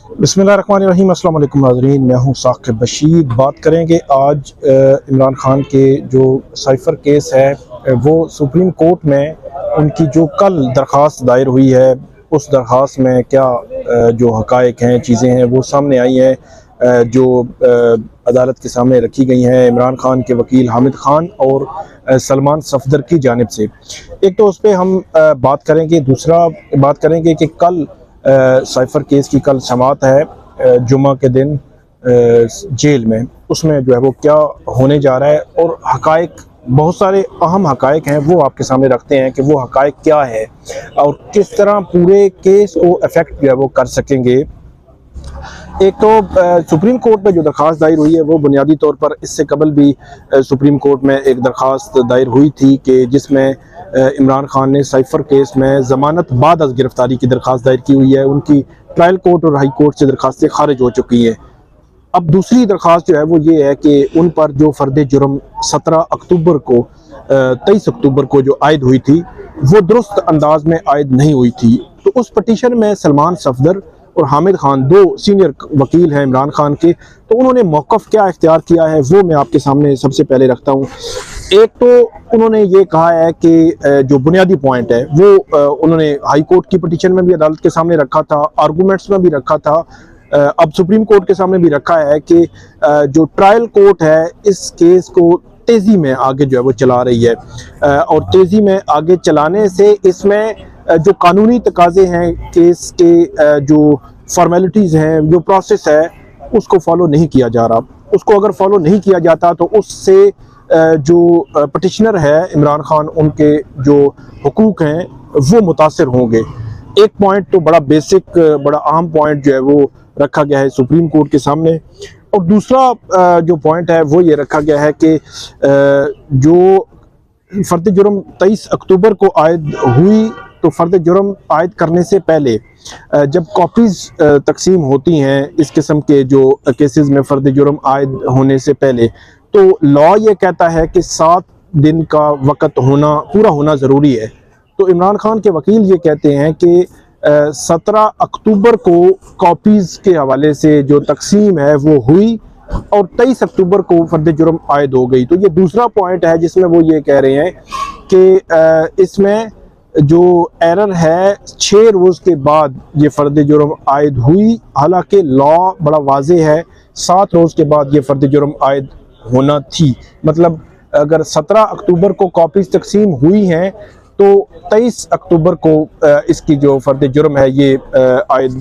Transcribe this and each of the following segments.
बिस्मिल्लाहिर्रहमानिर्रहीम। अस्सलाम वालेकुम नाज़रीन, मैं हूँ साकिब बशीर। बात करेंगे आज इमरान खान के जो साइफ़र केस है वो सुप्रीम कोर्ट में उनकी जो कल दरख्वास्त दायर हुई है उस दरख्वास्त में क्या जो हक़ाइक़ हैं, चीज़ें हैं वो सामने आई हैं जो अदालत के सामने रखी गई हैं इमरान खान के वकील हामिद खान और सलमान सफदर की जानिब से। एक तो उस पर हम बात करेंगे, दूसरा बात करेंगे कि कल साइफ़र केस की कल समाअत है जुमा के दिन जेल में, उसमें जो है वो क्या होने जा रहा है और हक़ाइक़, बहुत सारे अहम हक़ाइक़ हैं वो आपके सामने रखते हैं कि वो हक़ाइक़ क्या है और किस तरह पूरे केस को अफेक्ट जो है वो कर सकेंगे। एक तो सुप्रीम कोर्ट में जो दरख्वास्त दायर हुई है वो बुनियादी तौर पर इससे कबल भी सुप्रीम कोर्ट में एक दरख्वास्त दायर हुई थी कि जिसमें इमरान खान ने साइफ़र केस में ज़मानत बाद अज़ गिरफ़्तारी की दरख्वास्त दायर की हुई है। उनकी ट्रायल कोर्ट और हाई कोर्ट से दरख्वास्तें खारिज हो चुकी हैं। अब दूसरी दरख्वास्त जो है वो ये है कि उन पर जो फ़र्द जुर्म 17 अक्टूबर को 23 अक्टूबर को जो आयद हुई थी वो दुरुस्त अंदाज में आयद नहीं हुई थी। तो उस पटिशन में सलमान सफदर और हामिद खान, दो सीनियर वकील हैं इमरान खान के, तो उन्होंने मौक़िफ़ क्या इख्तियार किया है वो मैं आपके सामने सबसे पहले रखता हूँ। एक तो उन्होंने ये कहा है कि जो बुनियादी पॉइंट है वो उन्होंने हाई कोर्ट की पटिशन में भी अदालत के सामने रखा था, आर्गूमेंट्स में भी रखा था, अब सुप्रीम कोर्ट के सामने भी रखा है कि जो ट्रायल कोर्ट है इस केस को तेज़ी में आगे जो है वो चला रही है और तेज़ी में आगे चलाने से इसमें जो कानूनी तकाज़े हैं केस के, जो फॉर्मेलिटीज़ हैं, जो प्रोसेस है उसको फॉलो नहीं किया जा रहा। उसको अगर फॉलो नहीं किया जाता तो उससे जो पटिशनर है इमरान खान, उनके जो हुकूक हैं वो मुतासिर होंगे। एक पॉइंट तो बड़ा बेसिक, बड़ा अहम पॉइंट जो है वो रखा गया है सुप्रीम कोर्ट के सामने, और दूसरा जो पॉइंट है वो ये रखा गया है कि जो फ़र्द जुर्म 23 अक्टूबर को आयद हुई तो फ़र्द जुर्म आयद करने से पहले जब कॉपीज़ तकसीम होती हैं इस किस्म के जो केसेस में फ़र्द जुर्म आयद होने से पहले, तो लॉ ये कहता है कि 7 दिन का वक़्त होना, पूरा होना ज़रूरी है। तो इमरान खान के वकील ये कहते हैं कि 17 अक्टूबर को कॉपीज़ के हवाले से जो तकसीम है वो हुई और 23 अक्टूबर को फ़र्द जुर्म आयद हो गई। तो ये दूसरा पॉइंट है जिसमें वो ये कह रहे हैं कि इसमें जो एरर है 6 रोज़ के बाद ये फ़र्द जुर्म आयद हुई, हालांकि लॉ बड़ा वाज़ेह है 7 रोज़ के बाद ये फ़र्द जुर्म आयद होना थी। मतलब अगर 17 अक्टूबर को कॉपीज़ तकसीम हुई हैं तो 23 अक्टूबर को इसकी जो फ़र्द जुर्म है ये आयद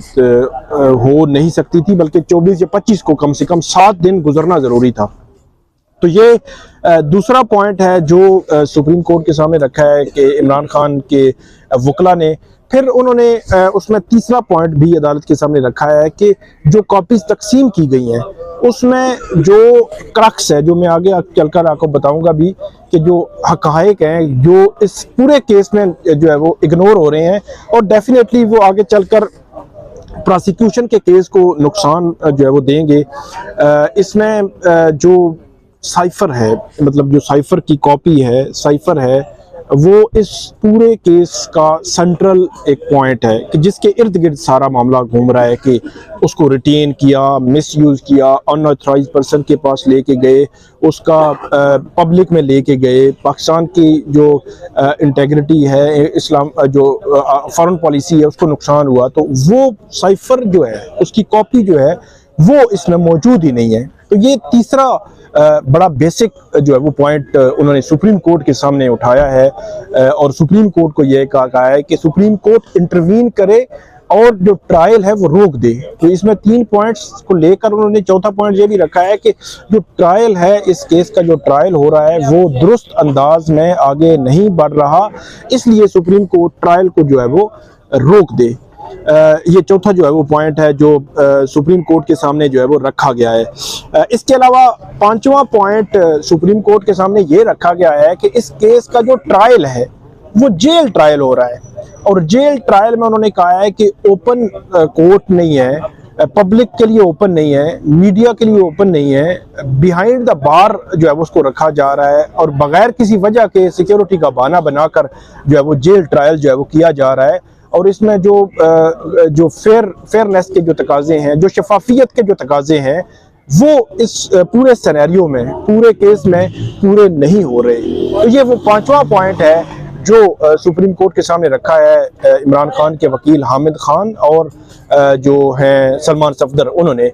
हो नहीं सकती थी, बल्कि 24 या 25 को कम से कम 7 दिन गुजरना ज़रूरी था। तो ये दूसरा पॉइंट है जो सुप्रीम कोर्ट के सामने रखा है कि इमरान खान के वकला ने। फिर उन्होंने उसमें तीसरा पॉइंट भी अदालत के सामने रखा है कि जो कॉपीज़ तकसीम की गई हैं उसमें जो क्रक्स है, जो मैं आगे चलकर आपको बताऊंगा भी, कि जो हक़ाइक़ हैं जो इस पूरे केस में जो है वो इग्नोर हो रहे हैं और डेफिनेटली वो आगे चलकर प्रोसिक्यूशन के केस को नुकसान जो है वो देंगे। इसमें जो साइफ़र है, मतलब जो साइफ़र की कॉपी है, साइफ़र है, वो इस पूरे केस का सेंट्रल एक पॉइंट है कि जिसके इर्द गिर्द सारा मामला घूम रहा है कि उसको रिटेन किया, मिसयूज़ किया, अनऑथराइज्ड पर्सन के पास लेके गए, उसका पब्लिक में लेके गए, पाकिस्तान की जो इंटेग्रिटी है, इस्लाम जो फॉरेन पॉलिसी है उसको नुकसान हुआ। तो वो साइफ़र जो है उसकी कॉपी जो है वो इसमें मौजूद ही नहीं है। तो ये तीसरा बड़ा बेसिक जो है वो पॉइंट उन्होंने सुप्रीम कोर्ट के सामने उठाया है और सुप्रीम कोर्ट को यह कहा है कि सुप्रीम कोर्ट इंटरवीन करे और जो ट्रायल है वो रोक दे। तो इसमें 3 पॉइंट्स को लेकर उन्होंने चौथा पॉइंट ये भी रखा है कि जो ट्रायल है, इस केस का जो ट्रायल हो रहा है वो दुरुस्त अंदाज में आगे नहीं बढ़ रहा, इसलिए सुप्रीम कोर्ट ट्रायल को जो है वो रोक दे। ये चौथा जो है वो पॉइंट है जो सुप्रीम कोर्ट के सामने जो है वो रखा गया है। इसके अलावा 5वां पॉइंट सुप्रीम कोर्ट के सामने ये रखा गया है कि इस केस का जो ट्रायल है वो जेल ट्रायल हो रहा है और जेल ट्रायल में उन्होंने कहा है कि ओपन कोर्ट नहीं है, पब्लिक के लिए ओपन नहीं है, मीडिया के लिए ओपन नहीं है, बिहाइंड द बार जो है वो उसको रखा जा रहा है और बगैर किसी वजह के सिक्योरिटी का बहाना बनाकर जो है वो जेल ट्रायल जो है वो किया जा रहा है। और इसमें जो फेयरनेस के जो तकाजे हैं, जो शफाफियत के जो तकाजे हैं, वो इस पूरे सिनेरियो में, पूरे केस में पूरे नहीं हो रहे। तो ये वो 5वां पॉइंट है जो सुप्रीम कोर्ट के सामने रखा है इमरान खान के वकील हामिद खान और जो हैं सलमान सफदर उन्होंने।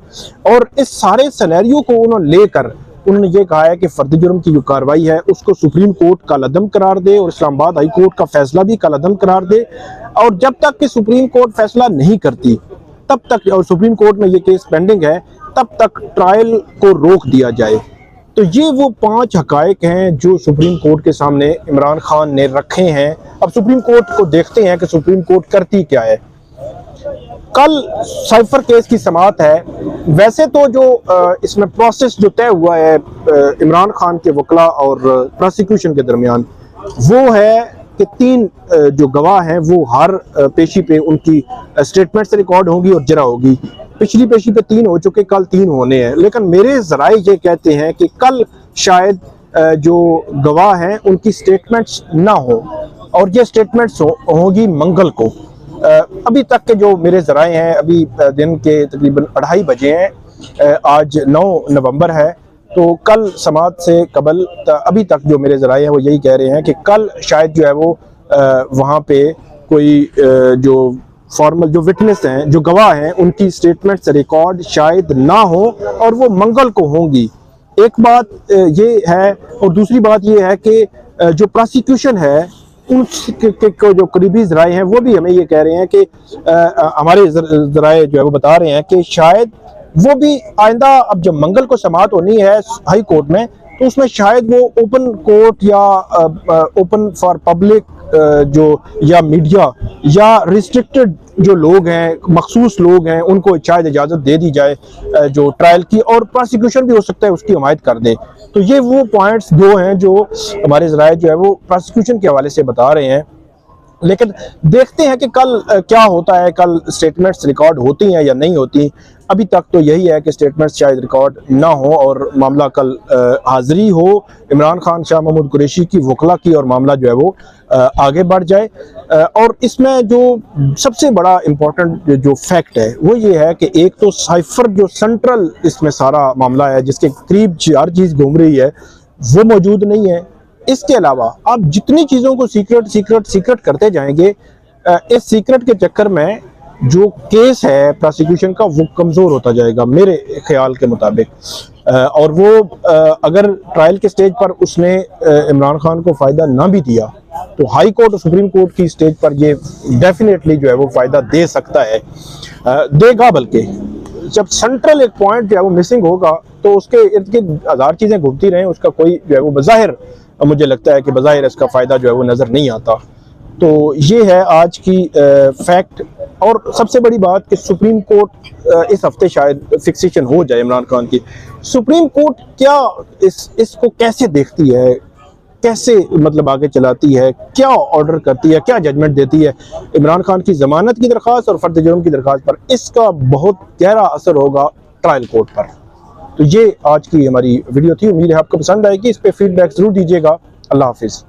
और इस सारे सिनेरियो को उन्होंने लेकर उन्होंने ये कहा है कि फर्द जुर्म की जो कार्रवाई है उसको सुप्रीम कोर्ट कलअदम करार दे और इस्लामाबाद हाई कोर्ट का फैसला भी कलअदम करार दे। और जब तक कि सुप्रीम कोर्ट फैसला नहीं करती तब तक, और सुप्रीम कोर्ट में ये केस पेंडिंग है, तब तक ट्रायल को रोक दिया जाए। तो ये वो 5 हकायक हैं जो सुप्रीम कोर्ट के सामने इमरान खान ने रखे हैं। अब सुप्रीम कोर्ट को देखते हैं कि सुप्रीम कोर्ट करती क्या है। कल साइफर केस की समाअत है। वैसे तो जो इसमें प्रोसेस जो तय हुआ है इमरान खान के वकला और प्रोसिक्यूशन के दरमियान, वो है कि 3 जो गवाह हैं वो हर पेशी पे उनकी स्टेटमेंट से रिकॉर्ड होगी और जरा होगी। पिछली पेशी पे 3 हो चुके, कल 3 होने हैं। लेकिन मेरे ज़राए ये कहते हैं कि कल शायद जो गवाह हैं उनकी स्टेटमेंट्स ना हो और ये स्टेटमेंट्स होगी मंगल को। अभी तक के जो मेरे ज़राए हैं, अभी दिन के तकरीबन 2:30 बजे हैं। आज 9 नवंबर है, तो कल समाअत से कबल अभी तक जो मेरे ज़राए हैं वो यही कह रहे हैं कि कल शायद जो है वो वहाँ पे कोई जो फॉर्मल जो विटनेस हैं, जो गवाह हैं, उनकी स्टेटमेंट से रिकॉर्ड शायद ना हो और वो मंगल को होंगी। एक बात ये है, और दूसरी बात ये है कि जो प्रोसिक्यूशन है उनके जो करीबी ज़राए हैं वो भी हमें ये कह रहे हैं कि हमारे ज़राए जो है वो बता रहे हैं कि शायद वो भी आइंदा, अब जब मंगल को समाअत होनी है हाई कोर्ट में, तो उसमें शायद वो ओपन कोर्ट या ओपन फॉर पब्लिक जो या मीडिया या रिस्ट्रिक्टेड जो लोग हैं, मखसूस लोग हैं, उनको शायद इजाज़त दे दी जाए जो ट्रायल की, और प्रोसिक्यूशन भी हो सकता है उसकी हमायत कर दे। तो ये वो पॉइंट्स 2 हैं जो हमारे ज़राए जो है वो प्रोसिक्यूशन के हवाले से बता रहे हैं। लेकिन देखते हैं कि कल क्या होता है, कल स्टेटमेंट्स रिकॉर्ड होती हैं या नहीं होती। अभी तक तो यही है कि स्टेटमेंट्स शायद रिकॉर्ड ना हो और मामला कल हाज़िरी हो इमरान खान, शाह महमूद कुरैशी की वकला की, और मामला जो है वो आगे बढ़ जाए। और इसमें जो सबसे बड़ा इम्पोर्टेंट जो फैक्ट है वो ये है कि एक तो साइफर जो सेंट्रल इसमें सारा मामला है, जिसके करीब 4 चीज़ घूम रही है, वो मौजूद नहीं है। इसके अलावा आप जितनी चीज़ों को सीक्रेट करते जाएंगे, इस सीक्रेट के चक्कर में जो केस है प्रोसिक्यूशन का वो कमज़ोर होता जाएगा मेरे ख्याल के मुताबिक। और वो अगर ट्रायल के स्टेज पर उसने इमरान खान को फ़ायदा ना भी दिया, तो हाई कोर्ट और सुप्रीम कोर्ट की स्टेज पर ये डेफिनेटली जो है वो फ़ायदा दे सकता है, देगा। बल्कि जब सेंट्रल एक पॉइंट जो है वो मिसिंग होगा तो उसके इर्द गिर्द 1000 चीज़ें घूमती रहें, उसका कोई जो है वो बज़ाहिर, मुझे लगता है कि बज़ाहिर इसका फ़ायदा जो है वो नज़र नहीं आता। तो ये है आज की फैक्ट। और सबसे बड़ी बात कि सुप्रीम कोर्ट इस हफ्ते शायद फिक्सेशन हो जाए इमरान खान की। सुप्रीम कोर्ट क्या इसको कैसे देखती है, कैसे मतलब आगे चलाती है, क्या ऑर्डर करती है, क्या जजमेंट देती है इमरान खान की ज़मानत की दरख्वास्त और फर्द जुर्म की दरख्वास्त पर, इसका बहुत गहरा असर होगा ट्रायल कोर्ट पर। तो ये आज की हमारी वीडियो थी, उम्मीद है आपको पसंद आएगी। इस पर फीडबैक ज़रूर दीजिएगा। अल्लाह हाफिज़।